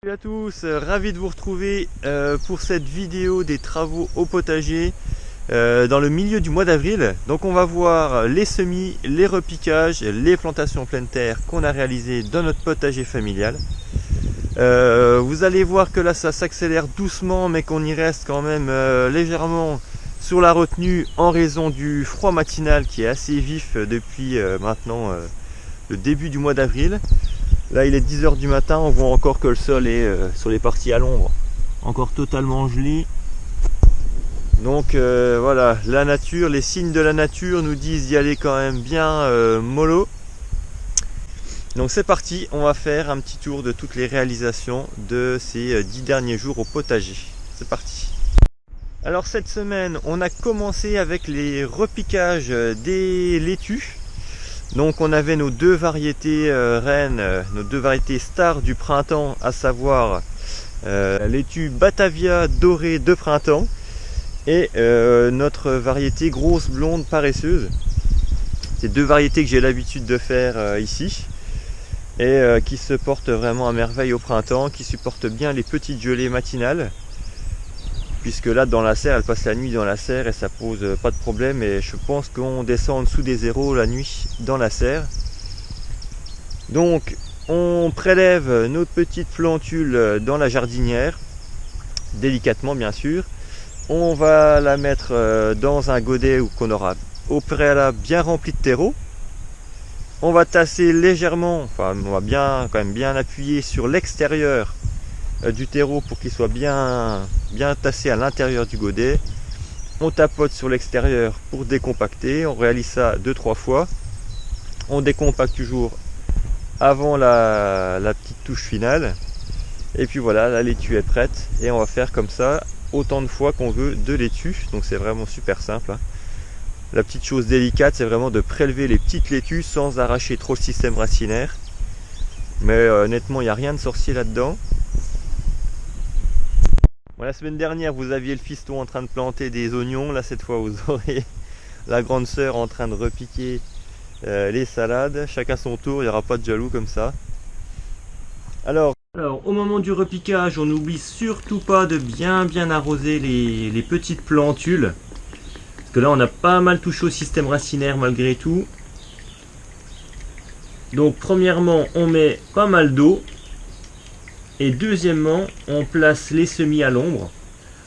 Salut à tous, ravi de vous retrouver pour cette vidéo des travaux au potager dans le milieu du mois d'avril. Donc on va voir les semis, les repiquages, les plantations en pleine terre qu'on a réalisées dans notre potager familial. Vous allez voir que là ça s'accélère doucement mais qu'on y reste quand même légèrement sur la retenue en raison du froid matinal qui est assez vif depuis maintenant le début du mois d'avril. Là il est 10 h du matin, on voit encore que le sol est sur les parties à l'ombre, encore totalement gelé. Donc voilà, la nature, les signes de la nature nous disent d'y aller quand même bien mollo. Donc c'est parti, on va faire un petit tour de toutes les réalisations de ces 10 derniers jours au potager. C'est parti. Alors cette semaine, on a commencé avec les repiquages des laitues. Donc on avait nos deux variétés reines, nos deux variétés stars du printemps, à savoir la laitue Batavia dorée de printemps et notre variété grosse blonde paresseuse. C'est deux variétés que j'ai l'habitude de faire ici et qui se portent vraiment à merveille au printemps, qui supportent bien les petites gelées matinales. Puisque là dans la serre, elle passe la nuit dans la serre et ça pose pas de problème, et je pense qu'on descend en dessous des zéros la nuit dans la serre. Donc on prélève nos petites plantules dans la jardinière, délicatement bien sûr. On va la mettre dans un godet qu'on aura au préalable bien rempli de terreau. On va tasser légèrement, enfin on va quand même bien appuyer sur l'extérieur du terreau pour qu'il soit bien tassé à l'intérieur du godet. On tapote sur l'extérieur pour décompacter, on réalise ça 2-3 fois. On décompacte toujours avant la petite touche finale. Et puis voilà, la laitue est prête et on va faire comme ça autant de fois qu'on veut de laitue. Donc c'est vraiment super simple. La petite chose délicate, c'est vraiment de prélever les petites laitues sans arracher trop le système racinaire. Mais honnêtement, il n'y a rien de sorcier là-dedans. Bon, la semaine dernière, vous aviez le fiston en train de planter des oignons. Là, cette fois, vous aurez la grande sœur en train de repiquer les salades. Chacun son tour, il n'y aura pas de jaloux comme ça. Alors, au moment du repiquage, on n'oublie surtout pas de bien arroser les petites plantules. Parce que là, on a pas mal touché au système racinaire malgré tout. Donc, premièrement, on met pas mal d'eau. Et deuxièmement, on place les semis à l'ombre.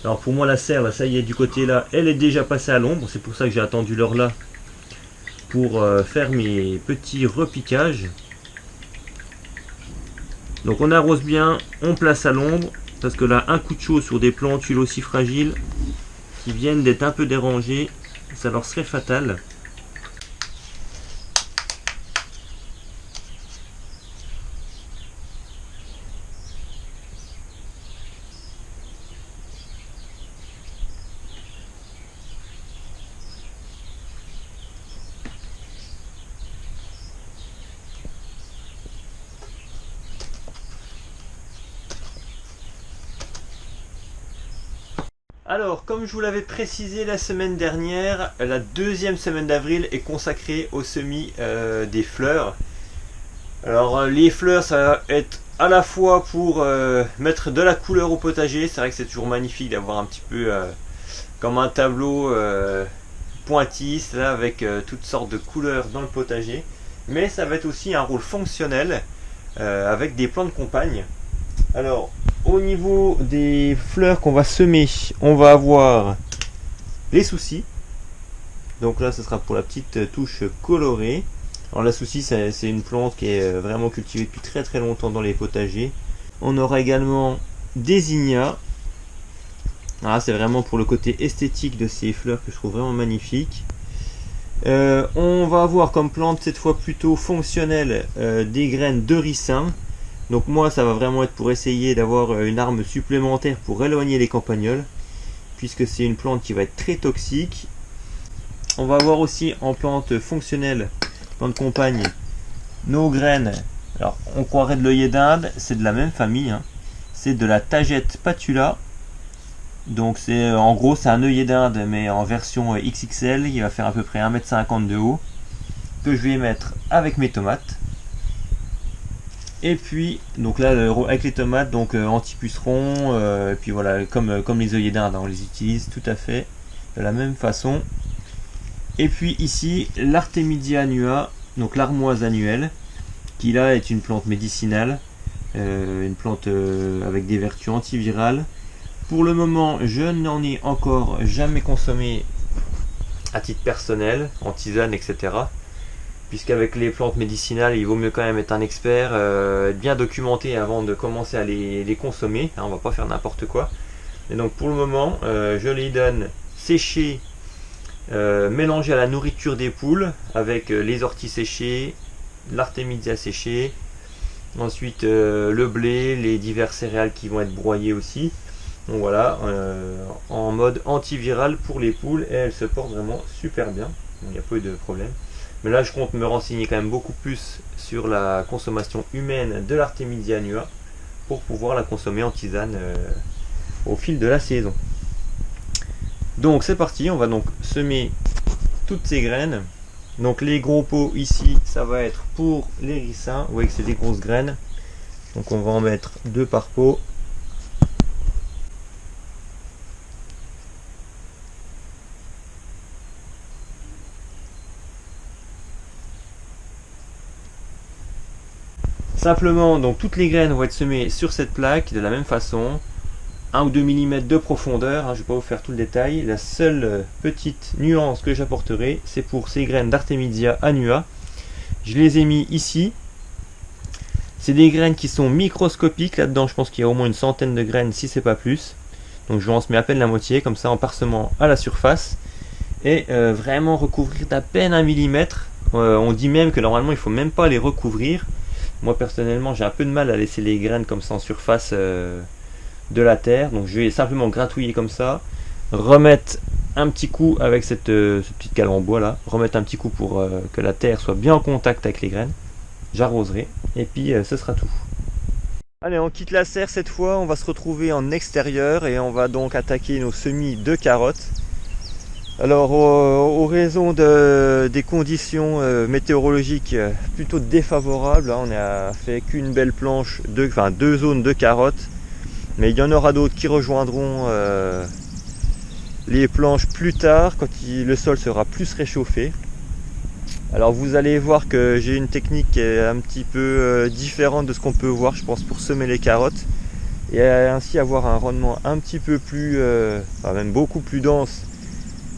Alors pour moi la serre, là, ça y est, du côté là, elle est déjà passée à l'ombre. C'est pour ça que j'ai attendu l'heure là pour faire mes petits repiquages. Donc on arrose bien, on place à l'ombre. Parce que là, un coup de chaud sur des plantules aussi fragiles qui viennent d'être un peu dérangées, ça leur serait fatal. Alors, comme je vous l'avais précisé la semaine dernière, la deuxième semaine d'avril est consacrée au semis des fleurs. Alors, les fleurs, ça va être à la fois pour mettre de la couleur au potager. C'est vrai que c'est toujours magnifique d'avoir un petit peu comme un tableau pointilliste là, avec toutes sortes de couleurs dans le potager. Mais ça va être aussi un rôle fonctionnel avec des plants de compagne. Alors, au niveau des fleurs qu'on va semer, on va avoir les soucis. Donc là, ce sera pour la petite touche colorée. Alors la souci, c'est une plante qui est vraiment cultivée depuis très longtemps dans les potagers. On aura également des ignas. Ah, c'est vraiment pour le côté esthétique de ces fleurs que je trouve vraiment magnifiques. On va avoir comme plante cette fois plutôt fonctionnelle des graines de ricin. Donc moi ça va vraiment être pour essayer d'avoir une arme supplémentaire pour éloigner les campagnols, puisque c'est une plante qui va être très toxique. On va avoir aussi en plante fonctionnelle, plante compagne, nos graines. Alors on croirait de l'œillet d'Inde, c'est de la même famille, hein. C'est de la Tagette patula. Donc c'est en gros c'est un œillet d'Inde mais en version XXL, il va faire à peu près 1,50 m de haut, que je vais mettre avec mes tomates. Et puis donc là avec les tomates, donc anti-pucerons, et puis voilà, comme les œillets d'Inde, hein, on les utilise tout à fait de la même façon. Et puis ici l'Artemisia annua, donc l'armoise annuelle, qui là est une plante médicinale, une plante avec des vertus antivirales. Pour le moment, je n'en ai encore jamais consommé à titre personnel, en tisane, etc. Puisqu'avec les plantes médicinales, il vaut mieux quand même être un expert, être bien documenté avant de commencer à les consommer. Hein, on va pas faire n'importe quoi. Et donc pour le moment, je les donne séchés, mélangés à la nourriture des poules, avec les orties séchées, l'artémisia séchée, ensuite le blé, les divers céréales qui vont être broyées aussi. Donc voilà, en mode antiviral pour les poules, et elles se portent vraiment super bien. Il n'y a pas eu de problème. Mais là, je compte me renseigner quand même beaucoup plus sur la consommation humaine de l'Artemisia annua pour pouvoir la consommer en tisane au fil de la saison. Donc c'est parti, on va donc semer toutes ces graines. Donc les gros pots ici, ça va être pour les ricins. Vous voyez que c'est des grosses graines. Donc on va en mettre 2 par pot. Simplement, donc toutes les graines vont être semées sur cette plaque de la même façon, 1 ou 2 mm de profondeur, hein, je ne vais pas vous faire tout le détail. La seule petite nuance que j'apporterai, c'est pour ces graines d'Artemisia annua. Je les ai mis ici. C'est des graines qui sont microscopiques, là-dedans je pense qu'il y a au moins une centaine de graines si c'est pas plus. Donc je en mets à peine la moitié, comme ça en parsemant à la surface. Et vraiment recouvrir d'à peine 1 mm. On dit même que normalement il ne faut même pas les recouvrir. Moi personnellement j'ai un peu de mal à laisser les graines comme ça en surface de la terre. Donc je vais simplement gratouiller comme ça. Remettre un petit coup avec ce petit cadre en bois là. Remettre un petit coup pour que la terre soit bien en contact avec les graines. J'arroserai et puis ce sera tout. Allez, on quitte la serre cette fois. On va se retrouver en extérieur et on va donc attaquer nos semis de carottes. Alors, aux raisons des conditions météorologiques plutôt défavorables, hein, on n'a fait qu'une belle planche, deux zones de carottes, mais il y en aura d'autres qui rejoindront les planches plus tard, quand le sol sera plus réchauffé. Alors vous allez voir que j'ai une technique qui est un petit peu différente de ce qu'on peut voir, je pense, pour semer les carottes, et ainsi avoir un rendement un petit peu plus, même beaucoup plus dense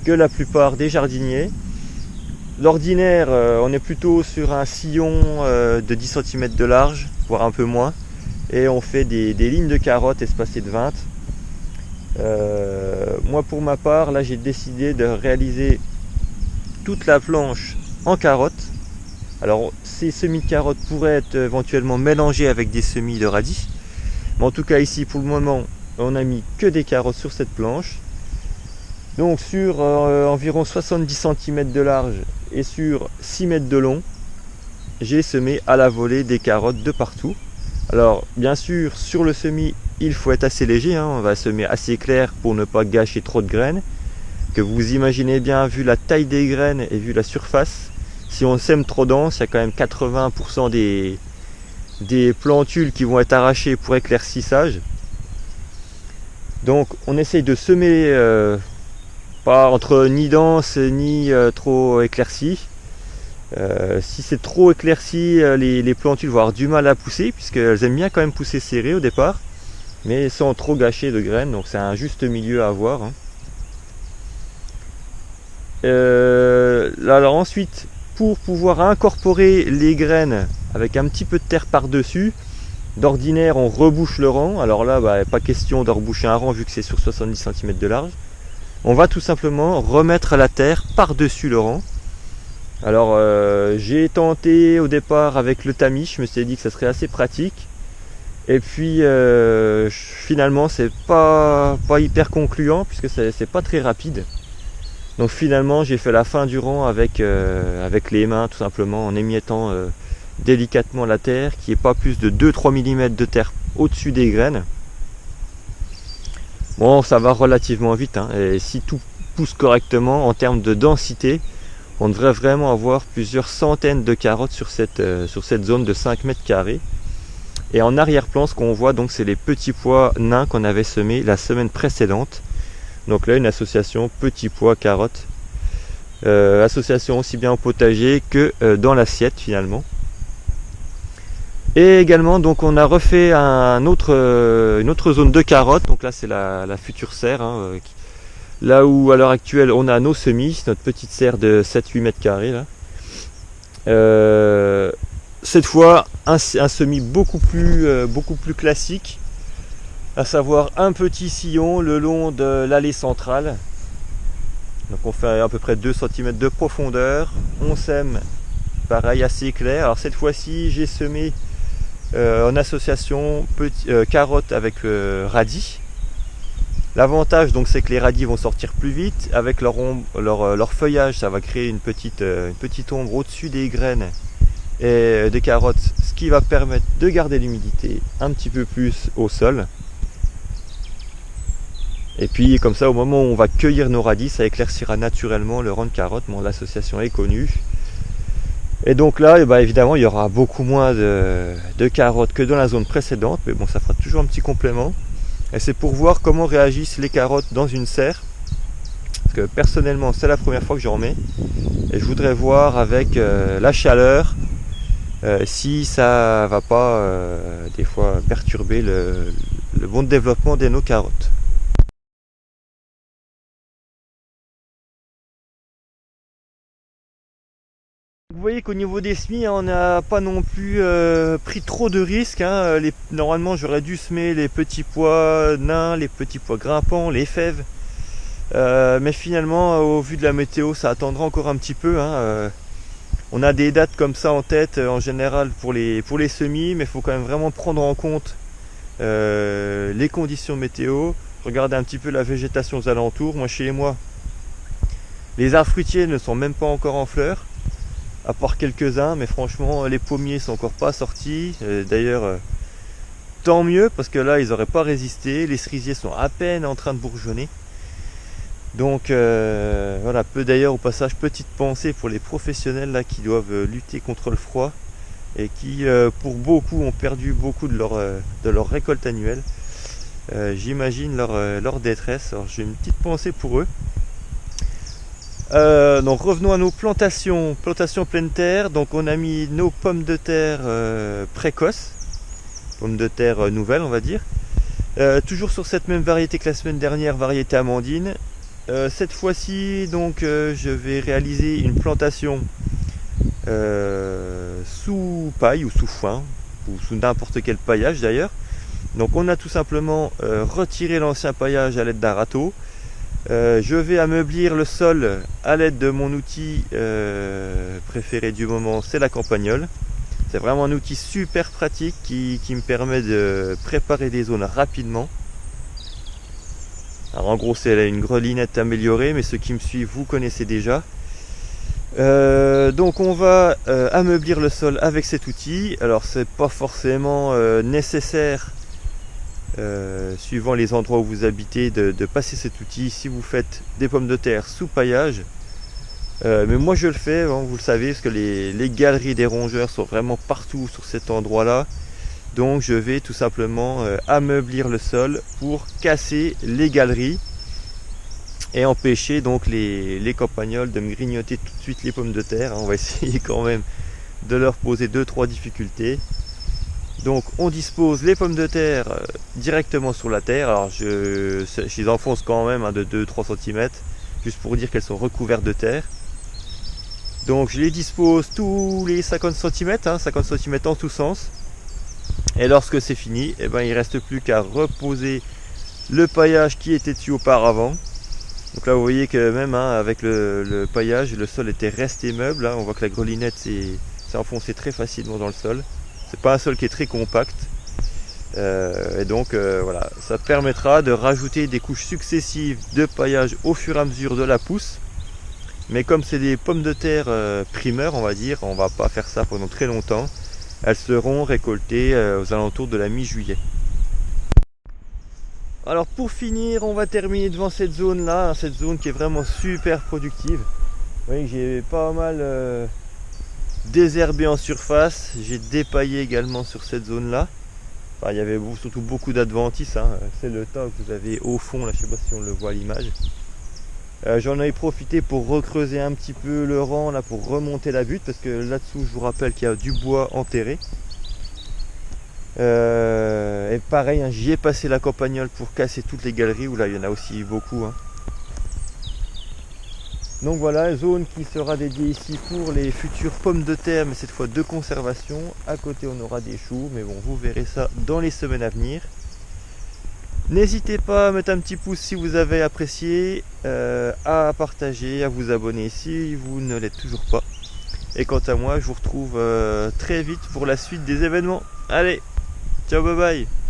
que la plupart des jardiniers. D'ordinaire, on est plutôt sur un sillon de 10 cm de large, voire un peu moins, et on fait des lignes de carottes espacées de 20. Moi pour ma part, là j'ai décidé de réaliser toute la planche en carottes. Alors ces semis de carottes pourraient être éventuellement mélangés avec des semis de radis, mais en tout cas ici pour le moment on a mis que des carottes sur cette planche. Donc sur environ 70 cm de large et sur 6 mètres de long, j'ai semé à la volée des carottes de partout. Alors bien sûr sur le semis il faut être assez léger, hein, on va semer assez clair pour ne pas gâcher trop de graines. Que vous imaginez bien, vu la taille des graines et vu la surface, si on sème trop dense, il y a quand même 80% des plantules qui vont être arrachées pour éclaircissage. Donc on essaye de semer pas entre ni dense ni trop éclairci. Si c'est trop éclairci, les plantules vont avoir du mal à pousser, puisqu'elles aiment bien quand même pousser serrées au départ, mais sans trop gâcher de graines, donc c'est un juste milieu à avoir, hein. Alors ensuite, pour pouvoir incorporer les graines avec un petit peu de terre par-dessus, d'ordinaire on rebouche le rang. Alors là, pas question de reboucher un rang vu que c'est sur 70 cm de large. On va tout simplement remettre la terre par-dessus le rang. Alors j'ai tenté au départ avec le tamis, je me suis dit que ça serait assez pratique. Et puis finalement c'est pas hyper concluant puisque c'est pas très rapide. Donc finalement j'ai fait la fin du rang avec les mains tout simplement, en émiettant délicatement la terre, qui est pas plus de 2-3 mm de terre au-dessus des graines. Bon, ça va relativement vite, hein, et si tout pousse correctement en termes de densité, on devrait vraiment avoir plusieurs centaines de carottes sur cette zone de 5 mètres carrés. Et en arrière-plan, ce qu'on voit, donc, c'est les petits pois nains qu'on avait semés la semaine précédente. Donc là, une association petits pois carottes. Association aussi bien au potager que dans l'assiette finalement. Et également, donc, on a refait une autre zone de carottes. Donc là, c'est la future serre. Hein, là où à l'heure actuelle, on a nos semis, notre petite serre de 7-8 mètres carrés. Là. Cette fois, un semis beaucoup plus classique, à savoir un petit sillon le long de l'allée centrale. Donc on fait à peu près 2 cm de profondeur. On sème pareil assez clair. Alors cette fois-ci, j'ai semé en association carottes avec radis. L'avantage donc c'est que les radis vont sortir plus vite. Avec leur feuillage, ça va créer une petite ombre au-dessus des graines et des carottes, ce qui va permettre de garder l'humidité un petit peu plus au sol. Et puis comme ça, au moment où on va cueillir nos radis, ça éclaircira naturellement le rang de carottes. Bon, l'association est connue. Et donc là, évidemment, il y aura beaucoup moins de carottes que dans la zone précédente. Mais bon, ça fera toujours un petit complément. Et c'est pour voir comment réagissent les carottes dans une serre. Parce que personnellement, c'est la première fois que j'en mets. Et je voudrais voir avec la chaleur si ça va pas des fois perturber le bon développement de nos carottes. Vous voyez qu'au niveau des semis, on n'a pas non plus pris trop de risques. Hein. Normalement, j'aurais dû semer les petits pois nains, les petits pois grimpants, les fèves. Mais finalement, au vu de la météo, ça attendra encore un petit peu. Hein. On a des dates comme ça en tête, en général, pour les semis, mais il faut quand même vraiment prendre en compte les conditions météo. Regarder un petit peu la végétation aux alentours. Moi, chez moi, les arbres fruitiers ne sont même pas encore en fleurs. À part quelques-uns, mais franchement les pommiers sont encore pas sortis. D'ailleurs tant mieux, parce que là ils n'auraient pas résisté. Les cerisiers sont à peine en train de bourgeonner. Donc voilà, d'ailleurs au passage, petite pensée pour les professionnels là qui doivent lutter contre le froid et qui pour beaucoup ont perdu beaucoup de leur récolte annuelle. J'imagine leur détresse. Alors j'ai une petite pensée pour eux. Donc revenons à nos plantations pleine terre. Donc on a mis nos pommes de terre précoces, pommes de terre nouvelles on va dire, toujours sur cette même variété que la semaine dernière, variété amandine. Cette fois-ci donc je vais réaliser une plantation sous paille ou sous foin ou sous n'importe quel paillage d'ailleurs. Donc on a tout simplement retiré l'ancien paillage à l'aide d'un râteau. Je vais ameublir le sol à l'aide de mon outil préféré du moment, c'est la campagnole. C'est vraiment un outil super pratique qui me permet de préparer des zones rapidement. Alors en gros c'est une grelinette améliorée, mais ceux qui me suivent vous connaissez déjà. Donc on va ameublir le sol avec cet outil. Alors c'est pas forcément nécessaire suivant les endroits où vous habitez de passer cet outil si vous faites des pommes de terre sous paillage, mais moi je le fais, hein, vous le savez, parce que les galeries des rongeurs sont vraiment partout sur cet endroit là. Donc je vais tout simplement ameublir le sol pour casser les galeries et empêcher donc les campagnols de me grignoter tout de suite les pommes de terre. On va essayer quand même de leur poser 2-3 difficultés. Donc on dispose les pommes de terre directement sur la terre. Alors je les enfonce quand même de 2-3 cm, juste pour dire qu'elles sont recouvertes de terre. Donc je les dispose tous les 50 cm, 50 cm en tous sens. Et lorsque c'est fini, il ne reste plus qu'à reposer le paillage qui était dessus auparavant. Donc là vous voyez que même avec le paillage, le sol était resté meuble. On voit que la grelinette s'est enfoncée très facilement dans le sol. C'est pas un sol qui est très compact. Et donc voilà, ça permettra de rajouter des couches successives de paillage au fur et à mesure de la pousse. Mais comme c'est des pommes de terre primeurs, on va dire, on va pas faire ça pendant très longtemps. Elles seront récoltées aux alentours de la mi-juillet. Alors pour finir, on va terminer devant cette zone là, cette zone qui est vraiment super productive. Vous voyez que j'ai pas mal désherbé en surface, j'ai dépaillé également sur cette zone là. Enfin, il y avait surtout beaucoup d'adventices, hein. C'est le tas que vous avez au fond, là, je sais pas si on le voit à l'image. J'en ai profité pour recreuser un petit peu le rang là pour remonter la butte parce que là-dessous je vous rappelle qu'il y a du bois enterré. Et pareil, hein, j'y ai passé la campagnole pour casser toutes les galeries où là il y en a aussi beaucoup, hein. Donc voilà, zone qui sera dédiée ici pour les futures pommes de terre, mais cette fois de conservation. À côté on aura des choux, mais bon, vous verrez ça dans les semaines à venir. N'hésitez pas à mettre un petit pouce si vous avez apprécié, à partager, à vous abonner si vous ne l'êtes toujours pas. Et quant à moi, je vous retrouve très vite pour la suite des événements. Allez, ciao, bye bye.